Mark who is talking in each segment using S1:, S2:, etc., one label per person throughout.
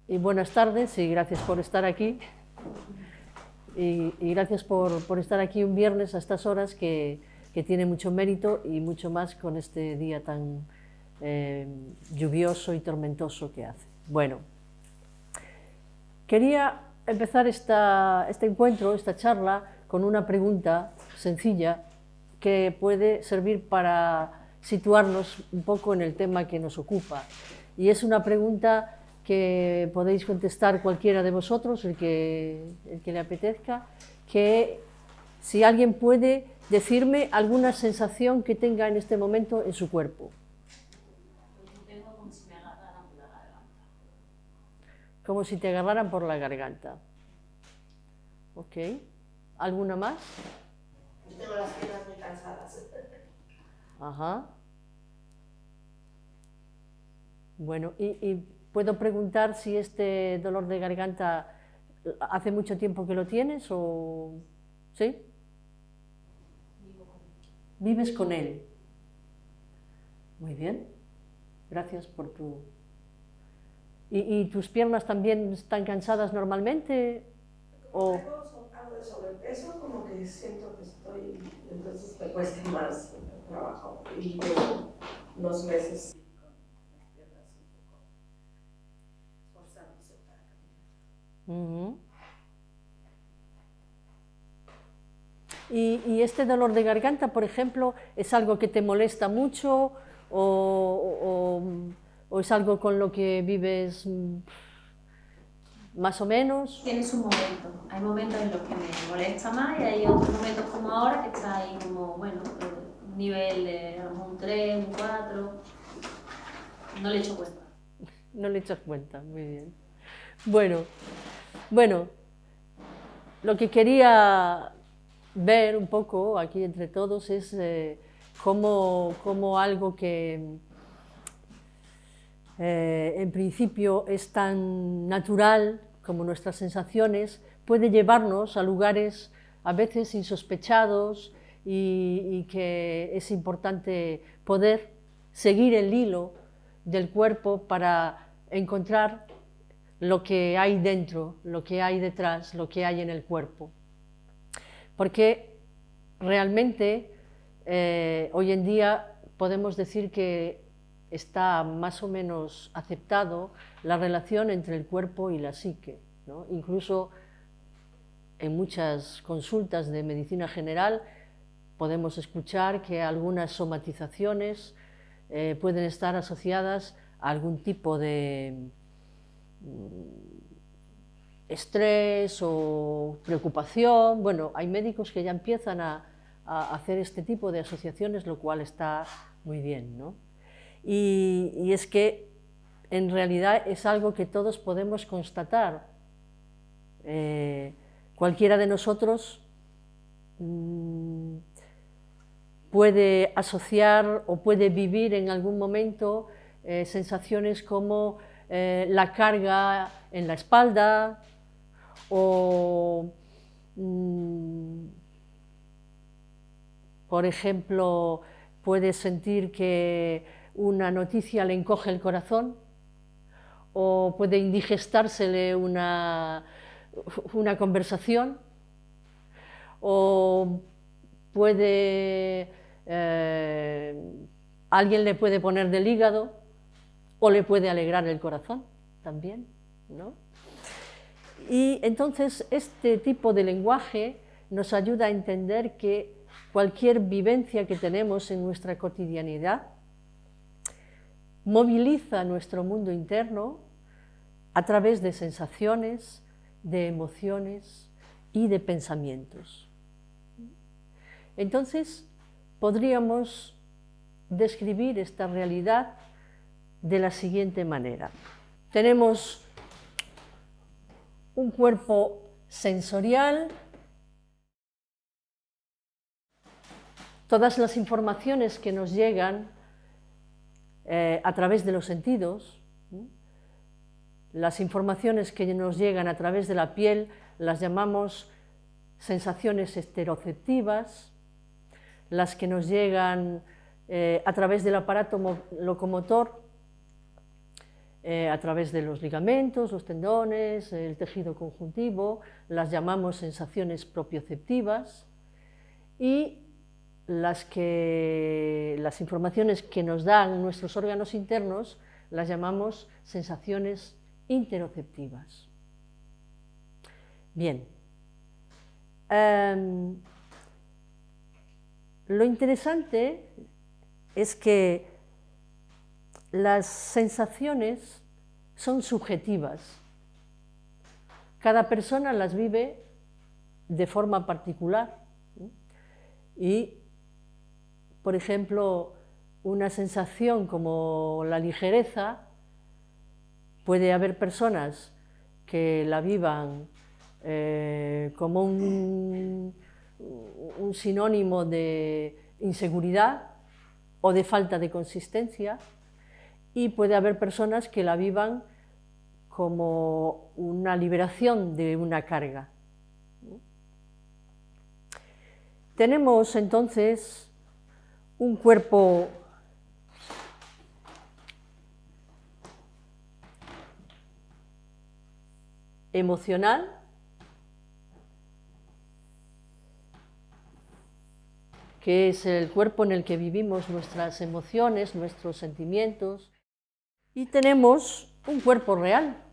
S1: y buenas tardes y gracias por estar aquí. Y gracias por estar aquí un viernes a estas horas que tiene mucho mérito y mucho más con este día tan lluvioso y tormentoso que hace. Bueno, quería empezar este encuentro, esta charla, con una pregunta sencilla que puede servir para situarnos un poco en el tema que nos ocupa. Y es una pregunta que podéis contestar cualquiera de vosotros, el que le apetezca, que si alguien puede decirme alguna sensación que tenga en este momento en su cuerpo.
S2: Tengo como si me agarraran por la garganta.
S1: Como si te agarraran por la garganta. Ok. ¿Alguna más?
S3: Tengo las piernas muy cansadas.
S1: Ajá. Bueno, y puedo preguntar si este dolor de garganta hace mucho tiempo que lo tienes o... ¿Sí? ¿Vives con él? Muy bien. Gracias por tu... ¿Y tus piernas también están cansadas normalmente? ¿O...
S3: Tengo algo de sobrepeso, como que siento que estoy, entonces me cuesta más el trabajo. Y llevo unos meses con las piernas un poco esforzándose para caminar.
S1: ¿Y este dolor de garganta, por ejemplo, es algo que te molesta mucho o es algo con lo que vives más o menos?
S2: Tiene su momento. Hay momentos en los que me molesta más y hay otros momentos como ahora que está ahí como, bueno, un nivel de a lo mejor un 3, un 4. No le echo cuenta.
S1: No le echas cuenta, muy bien. Bueno, lo que quería ver un poco aquí entre todos es cómo algo que en principio es tan natural como nuestras sensaciones puede llevarnos a lugares a veces insospechados y que es importante poder seguir el hilo del cuerpo para encontrar lo que hay dentro, lo que hay detrás, lo que hay en el cuerpo. Porque realmente hoy en día podemos decir que está más o menos aceptado la relación entre el cuerpo y la psique, ¿no? Incluso en muchas consultas de medicina general podemos escuchar que algunas somatizaciones pueden estar asociadas a algún tipo de estrés o preocupación. Bueno, hay médicos que ya empiezan a hacer este tipo de asociaciones, lo cual está muy bien, ¿no? Y es que en realidad es algo que todos podemos constatar. Cualquiera de nosotros puede asociar o puede vivir en algún momento sensaciones como la carga en la espalda o, por ejemplo, puede sentir que una noticia le encoge el corazón o puede indigestársele una conversación o puede alguien le puede poner del hígado o le puede alegrar el corazón también, ¿no? Y entonces este tipo de lenguaje nos ayuda a entender que cualquier vivencia que tenemos en nuestra cotidianidad moviliza nuestro mundo interno a través de sensaciones, de emociones y de pensamientos. Entonces, podríamos describir esta realidad de la siguiente manera. Tenemos un cuerpo sensorial. Todas las informaciones que nos llegan a través de los sentidos, las informaciones que nos llegan a través de la piel las llamamos sensaciones esteroceptivas, las que nos llegan a través del aparato locomotor a través de los ligamentos, los tendones, el tejido conjuntivo, las llamamos sensaciones propioceptivas, y las informaciones que nos dan nuestros órganos internos las llamamos sensaciones interoceptivas. Bien, lo interesante es que las sensaciones son subjetivas. Cada persona las vive de forma particular. Y, por ejemplo, una sensación como la ligereza, puede haber personas que la vivan como un sinónimo de inseguridad o de falta de consistencia, y puede haber personas que la vivan como una liberación de una carga. Tenemos entonces un cuerpo emocional, que es el cuerpo en el que vivimos nuestras emociones, nuestros sentimientos, y tenemos un cuerpo real.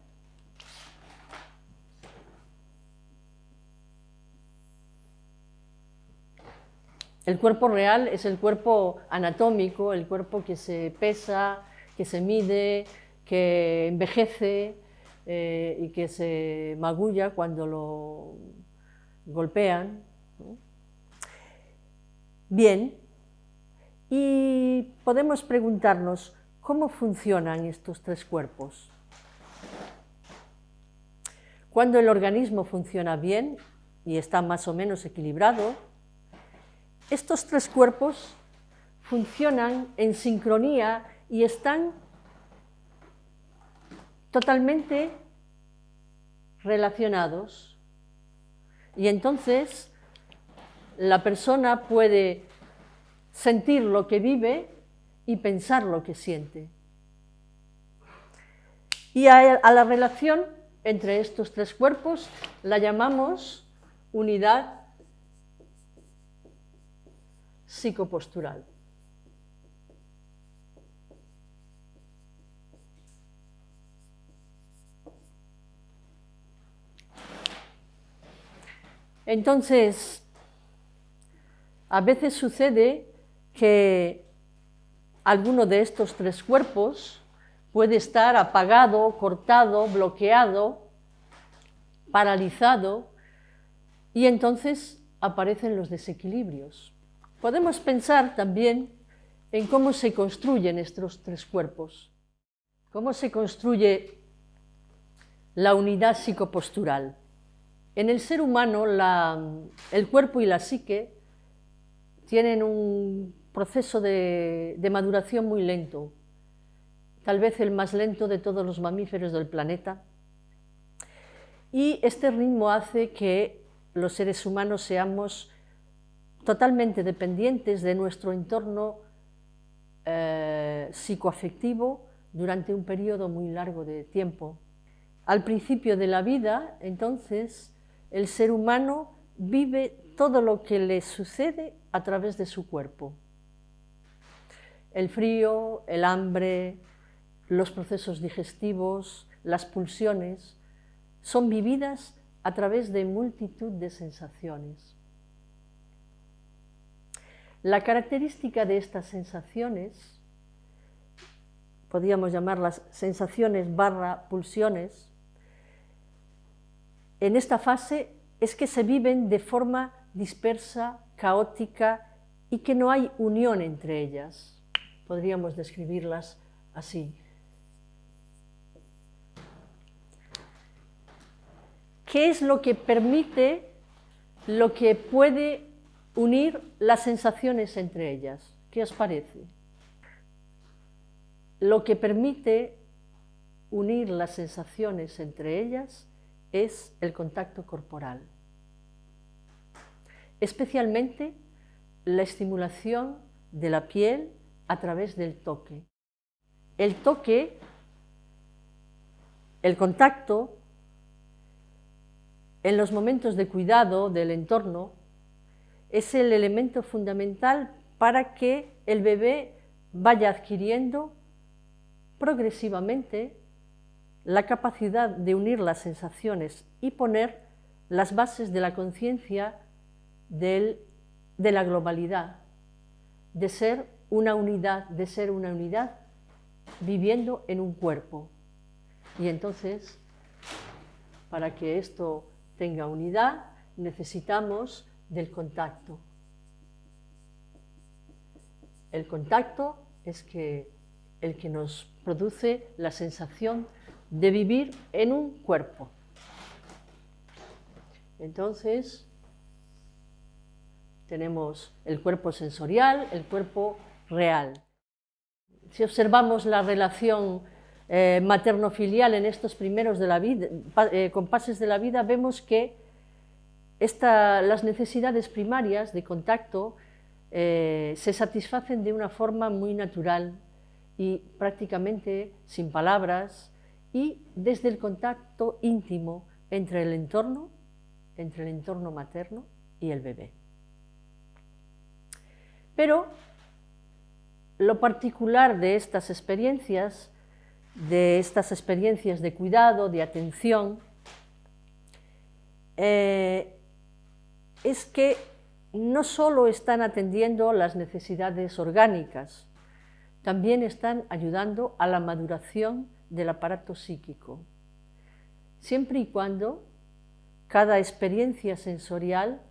S1: El cuerpo real es el cuerpo anatómico, el cuerpo que se pesa, que se mide, que envejece y que se magulla cuando lo golpean, ¿no? Bien, y podemos preguntarnos, ¿cómo funcionan estos tres cuerpos? Cuando el organismo funciona bien y está más o menos equilibrado, estos tres cuerpos funcionan en sincronía y están totalmente relacionados. Y entonces la persona puede sentir lo que vive y pensar lo que siente. Y a la relación entre estos tres cuerpos la llamamos unidad psicopostural. Entonces, a veces sucede que alguno de estos tres cuerpos puede estar apagado, cortado, bloqueado, paralizado, y entonces aparecen los desequilibrios. Podemos pensar también en cómo se construyen estos tres cuerpos, cómo se construye la unidad psicopostural. En el ser humano, el cuerpo y la psique tienen un proceso de maduración muy lento, tal vez el más lento de todos los mamíferos del planeta, y este ritmo hace que los seres humanos seamos totalmente dependientes de nuestro entorno psicoafectivo durante un periodo muy largo de tiempo. Al principio de la vida, entonces, el ser humano vive todo lo que le sucede a través de su cuerpo. El frío, el hambre, los procesos digestivos, las pulsiones, son vividas a través de multitud de sensaciones. La característica de estas sensaciones, podríamos llamarlas sensaciones / pulsiones, en esta fase es que se viven de forma dispersa, caótica y que no hay unión entre ellas. Podríamos describirlas así. ¿Qué es lo que permite, lo que puede unir las sensaciones entre ellas? ¿Qué os parece? Lo que permite unir las sensaciones entre ellas es el contacto corporal, especialmente la estimulación de la piel a través del toque. El toque El contacto en los momentos de cuidado del entorno es el elemento fundamental para que el bebé vaya adquiriendo progresivamente la capacidad de unir las sensaciones y poner las bases de la conciencia de la globalidad, de ser una unidad viviendo en un cuerpo. Y entonces, para que esto tenga unidad, necesitamos del contacto. El contacto es el que nos produce la sensación de vivir en un cuerpo. Entonces, tenemos el cuerpo sensorial, el cuerpo real. Si observamos la relación materno-filial en estos primeros de la vida, compases de la vida, vemos que las necesidades primarias de contacto se satisfacen de una forma muy natural y prácticamente sin palabras y desde el contacto íntimo entre el entorno materno y el bebé. Pero lo particular de estas experiencias de cuidado, de atención, es que no solo están atendiendo las necesidades orgánicas, también están ayudando a la maduración del aparato psíquico, siempre y cuando cada experiencia sensorial,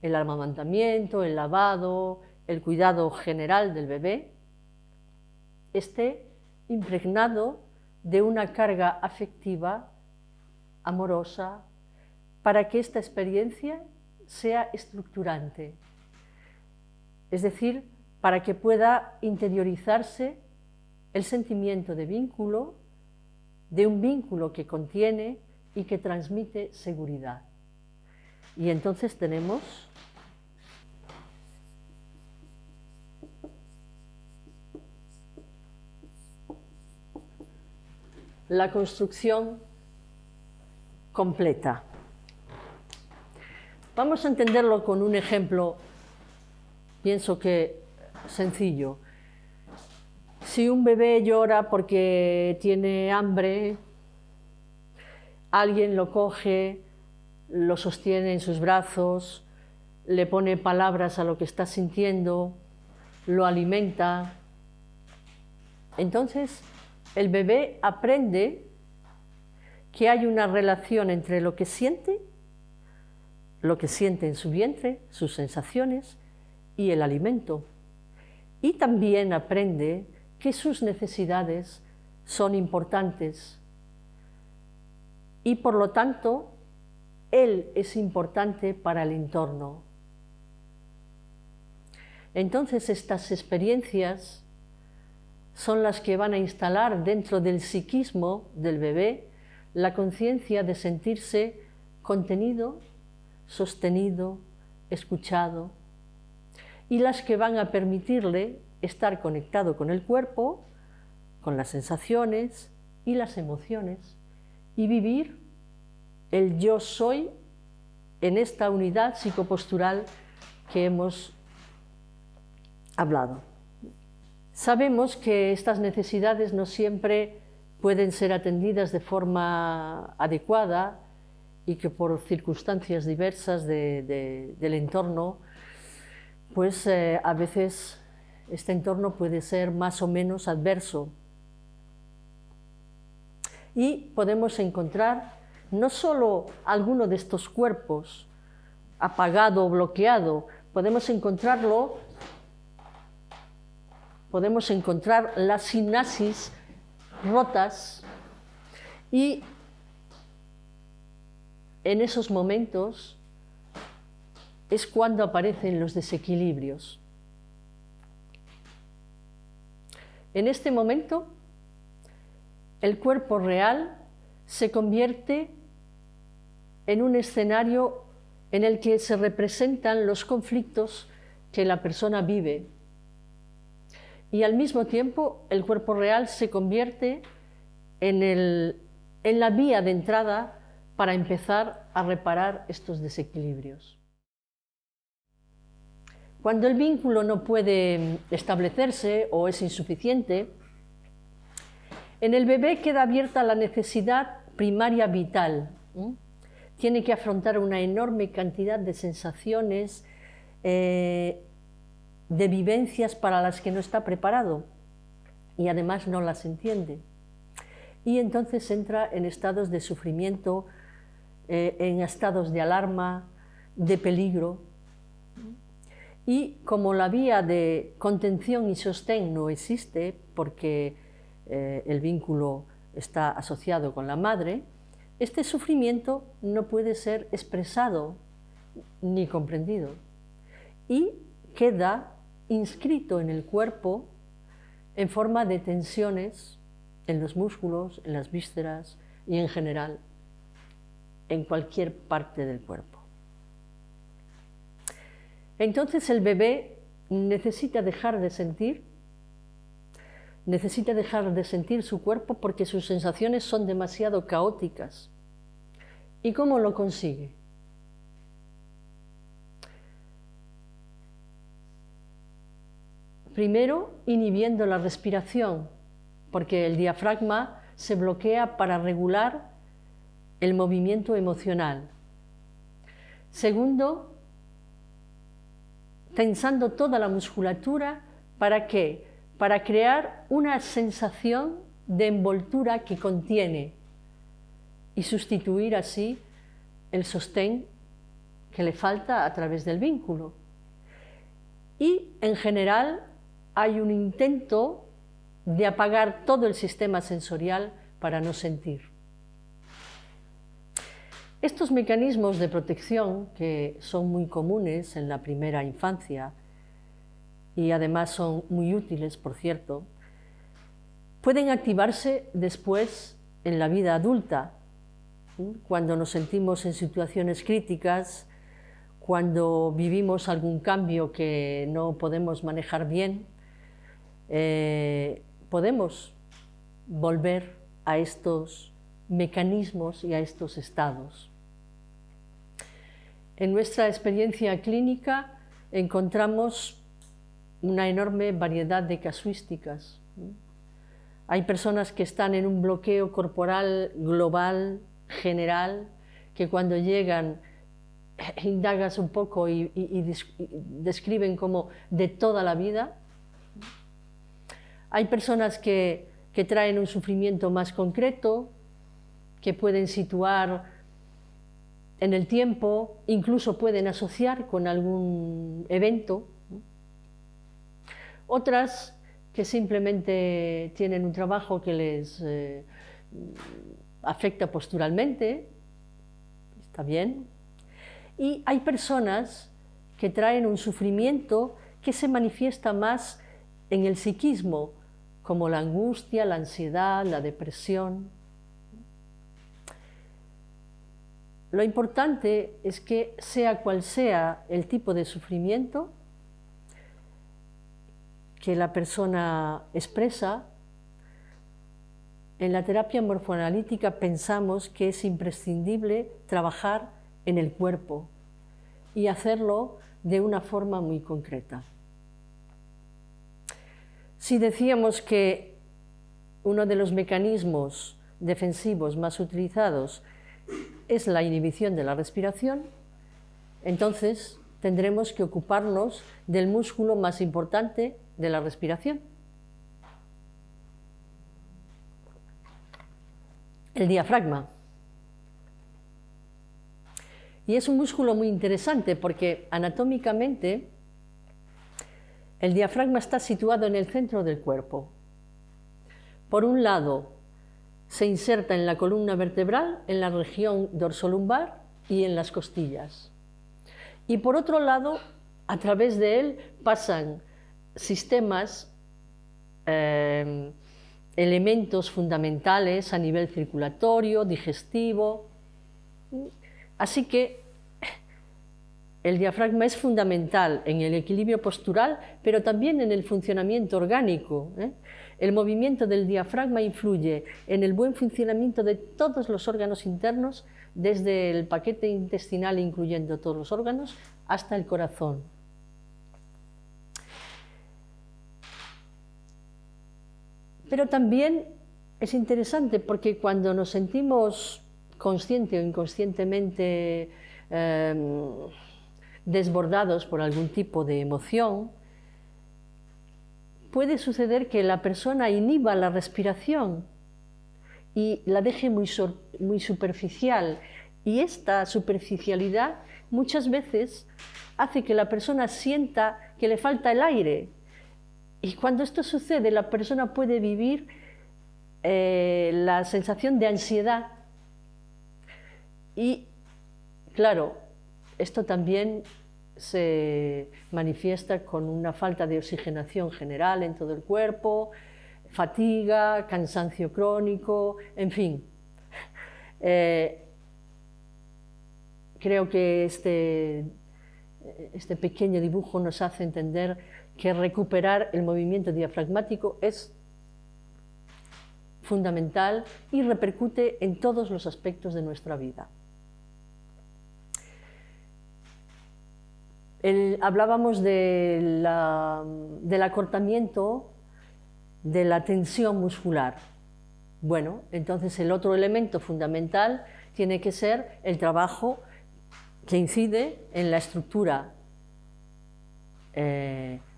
S1: el amamantamiento, el lavado, el cuidado general del bebé, esté impregnado de una carga afectiva, amorosa, para que esta experiencia sea estructurante, es decir, para que pueda interiorizarse el sentimiento de vínculo, de un vínculo que contiene y que transmite seguridad. Y entonces tenemos la construcción completa. Vamos a entenderlo con un ejemplo, pienso que sencillo. Si un bebé llora porque tiene hambre, alguien lo coge, lo sostiene en sus brazos, le pone palabras a lo que está sintiendo, lo alimenta. Entonces, el bebé aprende que hay una relación entre lo que siente en su vientre, sus sensaciones, y el alimento. Y también aprende que sus necesidades son importantes y por lo tanto él es importante para el entorno. Entonces estas experiencias son las que van a instalar dentro del psiquismo del bebé la conciencia de sentirse contenido, sostenido, escuchado, y las que van a permitirle estar conectado con el cuerpo, con las sensaciones y las emociones, y vivir el yo soy en esta unidad psicopostural que hemos hablado. Sabemos que estas necesidades no siempre pueden ser atendidas de forma adecuada y que por circunstancias diversas del entorno, pues a veces este entorno puede ser más o menos adverso. Y podemos encontrar no solo alguno de estos cuerpos apagado o bloqueado, podemos encontrar las sinapsis rotas y en esos momentos es cuando aparecen los desequilibrios. En este momento, el cuerpo real se convierte en un escenario en el que se representan los conflictos que la persona vive. Y al mismo tiempo, el cuerpo real se convierte en en la vía de entrada para empezar a reparar estos desequilibrios. Cuando el vínculo no puede establecerse o es insuficiente, en el bebé queda abierta la necesidad primaria vital. Tiene que afrontar una enorme cantidad de sensaciones, de vivencias para las que no está preparado y además no las entiende. Y entonces entra en estados de sufrimiento, en estados de alarma, de peligro. Y como la vía de contención y sostén no existe, porque el vínculo está asociado con la madre, este sufrimiento no puede ser expresado ni comprendido y queda inscrito en el cuerpo en forma de tensiones en los músculos, en las vísceras y en general en cualquier parte del cuerpo. Entonces el bebé necesita dejar de sentir su cuerpo porque sus sensaciones son demasiado caóticas. ¿Y cómo lo consigue? Primero, inhibiendo la respiración, porque el diafragma se bloquea para regular el movimiento emocional. Segundo, tensando toda la musculatura, ¿para qué? Para crear una sensación de envoltura que contiene y sustituir así el sostén que le falta a través del vínculo. Y en general hay un intento de apagar todo el sistema sensorial para no sentir. Estos mecanismos de protección, que son muy comunes en la primera infancia y además son muy útiles, por cierto, pueden activarse después en la vida adulta, cuando nos sentimos en situaciones críticas, cuando vivimos algún cambio que no podemos manejar bien, podemos volver a estos mecanismos y a estos estados. En nuestra experiencia clínica encontramos una enorme variedad de casuísticas. Hay personas que están en un bloqueo corporal global, general, que cuando llegan indagas un poco y describen como de toda la vida. Hay personas que traen un sufrimiento más concreto, que pueden situar en el tiempo, incluso pueden asociar con algún evento. Otras que simplemente tienen un trabajo que les afecta posturalmente, está bien. Y hay personas que traen un sufrimiento que se manifiesta más en el psiquismo, como la angustia, la ansiedad, la depresión. Lo importante es que, sea cual sea el tipo de sufrimiento que la persona expresa, en la terapia morfoanalítica pensamos que es imprescindible trabajar en el cuerpo y hacerlo de una forma muy concreta. Si decíamos que uno de los mecanismos defensivos más utilizados es la inhibición de la respiración, entonces tendremos que ocuparnos del músculo más importante de la respiración, el diafragma. Y es un músculo muy interesante porque anatómicamente el diafragma está situado en el centro del cuerpo. Por un lado, se inserta en la columna vertebral, en la región dorsolumbar y en las costillas. Y por otro lado, a través de él pasan sistemas, elementos fundamentales a nivel circulatorio, digestivo. Así que el diafragma es fundamental en el equilibrio postural, pero también en el funcionamiento orgánico, el movimiento del diafragma influye en el buen funcionamiento de todos los órganos internos, desde el paquete intestinal, incluyendo todos los órganos, hasta el corazón. Pero también es interesante porque cuando nos sentimos consciente o inconscientemente desbordados por algún tipo de emoción, puede suceder que la persona inhiba la respiración y la deje muy superficial, y esta superficialidad muchas veces hace que la persona sienta que le falta el aire, y cuando esto sucede la persona puede vivir la sensación de ansiedad. Y claro, esto también se manifiesta con una falta de oxigenación general en todo el cuerpo, fatiga, cansancio crónico, en fin. Creo que este pequeño dibujo nos hace entender que recuperar el movimiento diafragmático es fundamental y repercute en todos los aspectos de nuestra vida. Hablábamos del acortamiento de la tensión muscular. Bueno, entonces el otro elemento fundamental tiene que ser el trabajo que incide en la estructura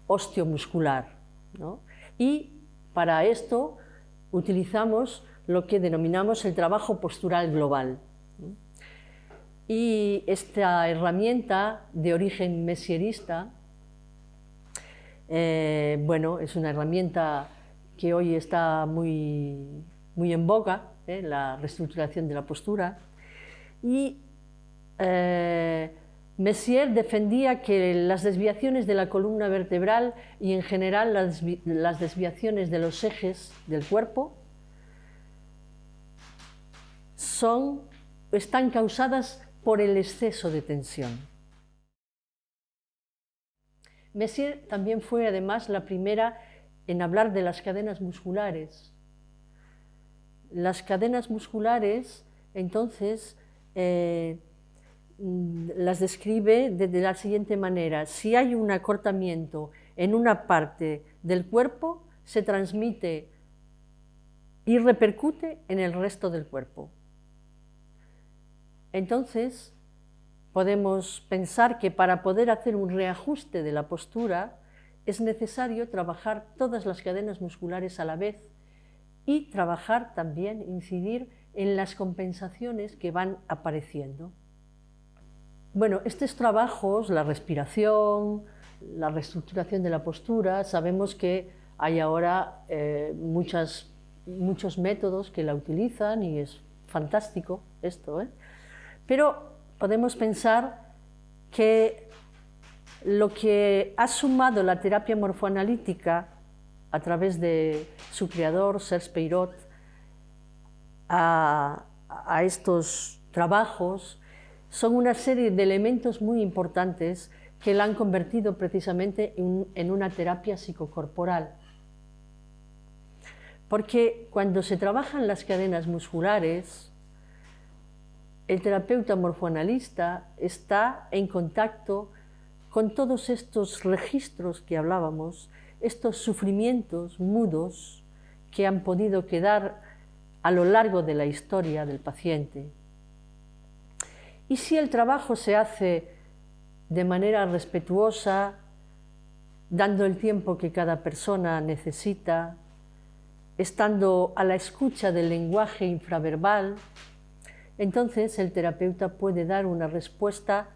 S1: osteomuscular, ¿no? Y para esto utilizamos lo que denominamos el trabajo postural global. Y esta herramienta de origen messierista, bueno, es una herramienta que hoy está muy en boga, la reestructuración de la postura, y Messier defendía que las desviaciones de la columna vertebral y en general las desviaciones de los ejes del cuerpo están causadas por el exceso de tensión. Messier también fue además la primera en hablar de las cadenas musculares. Las cadenas musculares, entonces, las describe de la siguiente manera: si hay un acortamiento en una parte del cuerpo, se transmite y repercute en el resto del cuerpo. Entonces, podemos pensar que para poder hacer un reajuste de la postura es necesario trabajar todas las cadenas musculares a la vez y trabajar también, incidir en las compensaciones que van apareciendo. Bueno, estos trabajos, la respiración, la reestructuración de la postura, sabemos que hay ahora muchos métodos que la utilizan y es fantástico esto, Pero podemos pensar que lo que ha sumado la terapia morfoanalítica a través de su creador, Serge Peirot, a estos trabajos son una serie de elementos muy importantes que la han convertido precisamente en una terapia psicocorporal. Porque cuando se trabajan las cadenas musculares, el terapeuta morfoanalista está en contacto con todos estos registros que hablábamos, estos sufrimientos mudos que han podido quedar a lo largo de la historia del paciente. Y si el trabajo se hace de manera respetuosa, dando el tiempo que cada persona necesita, estando a la escucha del lenguaje infraverbal, entonces el terapeuta puede dar una respuesta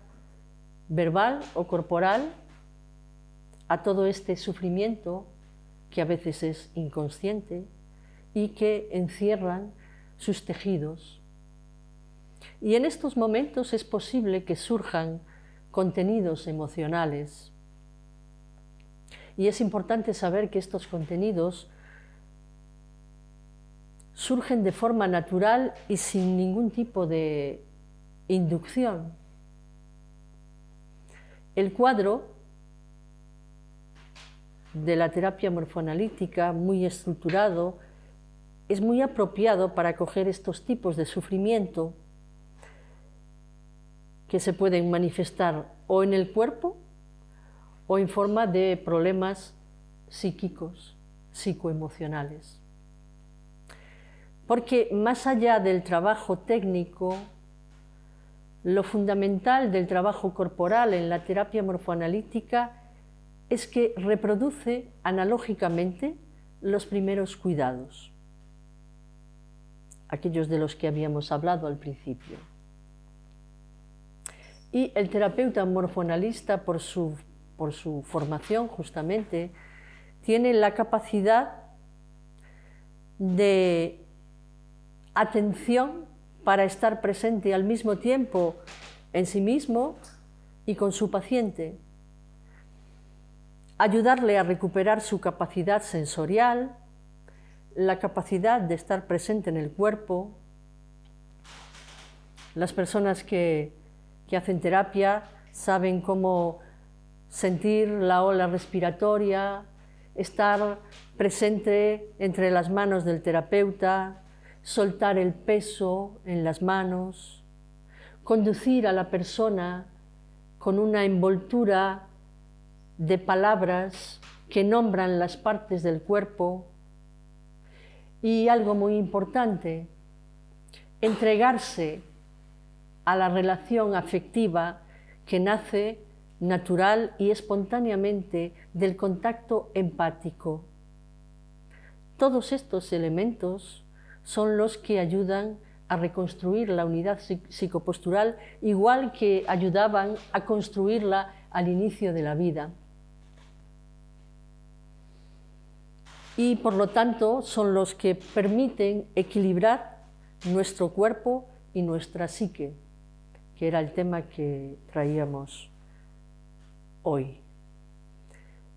S1: verbal o corporal a todo este sufrimiento que a veces es inconsciente y que encierran sus tejidos. Y en estos momentos es posible que surjan contenidos emocionales. Y es importante saber que estos contenidos surgen de forma natural y sin ningún tipo de inducción. El cuadro de la terapia morfoanalítica, muy estructurado, es muy apropiado para acoger estos tipos de sufrimiento que se pueden manifestar o en el cuerpo o en forma de problemas psíquicos, psicoemocionales. Porque más allá del trabajo técnico, lo fundamental del trabajo corporal en la terapia morfoanalítica es que reproduce analógicamente los primeros cuidados, aquellos de los que habíamos hablado al principio. Y el terapeuta morfoanalista, por su formación justamente, tiene la capacidad de atención para estar presente al mismo tiempo en sí mismo y con su paciente, ayudarle a recuperar su capacidad sensorial, la capacidad de estar presente en el cuerpo. Las personas que hacen terapia saben cómo sentir la ola respiratoria, estar presente entre las manos del terapeuta, soltar el peso en las manos, conducir a la persona con una envoltura de palabras que nombran las partes del cuerpo. Y algo muy importante, entregarse a la relación afectiva que nace natural y espontáneamente del contacto empático. Todos estos elementos son los que ayudan a reconstruir la unidad psicopostural, igual que ayudaban a construirla al inicio de la vida. Y por lo tanto son los que permiten equilibrar nuestro cuerpo y nuestra psique, que era el tema que traíamos hoy.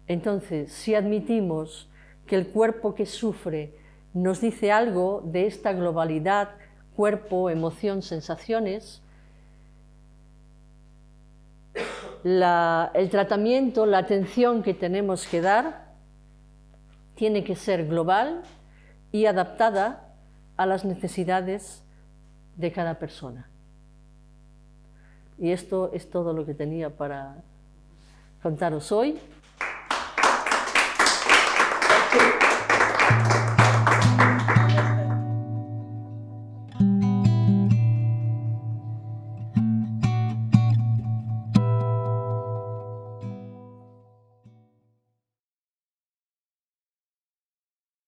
S1: Entonces, si admitimos que el cuerpo que sufre nos dice algo de esta globalidad, cuerpo, emoción, sensaciones, el tratamiento, la atención que tenemos que dar tiene que ser global y adaptada a las necesidades de cada persona. Y esto es todo lo que tenía para contaros hoy.